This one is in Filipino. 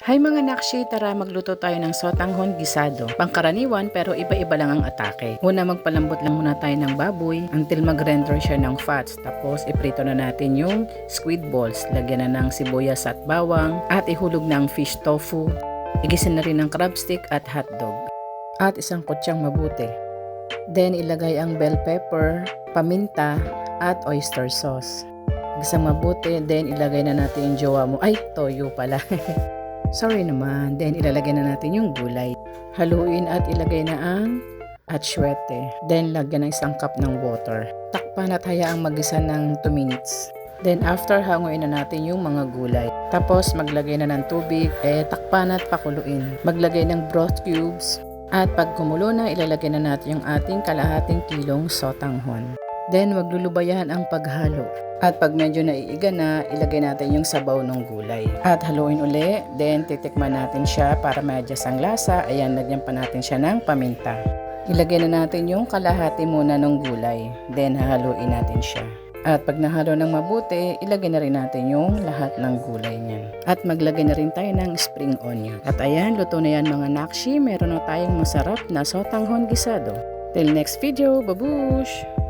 Hi mga nakshi, tara magluto tayo ng sotanghon gisado. Pangkaraniwan pero iba-iba lang ang atake. Una magpalambot lang muna tayo ng baboy until mag-render siya ng fats. Tapos iprito na natin yung squid balls. Lagyan na ng sibuyas at bawang at ihulog ng fish tofu. Igisin na rin ng crab stick at hotdog. At isang kutsang mabuti. Then ilagay ang bell pepper, paminta at oyster sauce. Isang mabuti, then ilagay na natin yung jowa mo. Ay, toyo pala. Sorry naman. Then ilalagay na natin yung gulay. Haluin at ilagay na ang atsuete. Then lagyan ng isang cup ng water. Takpan at hayaang magisa ng 2 minutes. Then after, hanguin na natin yung mga gulay. Tapos maglagay na ng tubig, takpan at pakuluin. Maglagay ng broth cubes. At pag kumulo na, ilalagay na natin yung ating kalahating kilong sotanghon. Then maglulubayan ang paghalo. At pag medyo naiiga na, ilagay natin yung sabaw ng gulay. At haluin uli, then titikman natin siya para ma-adjust ang lasa. Ayan, lagyan pa natin siya ng paminta. Ilagay na natin yung kalahati muna ng gulay. Then hahaluin natin siya. At pag nahalo ng mabuti, ilagay na rin natin yung lahat ng gulay niyan. At maglagay na rin tayo ng spring onion. At ayan, luto na yan mga nakshi. Meron na tayong masarap na sotanghon gisado. Till next video, babush!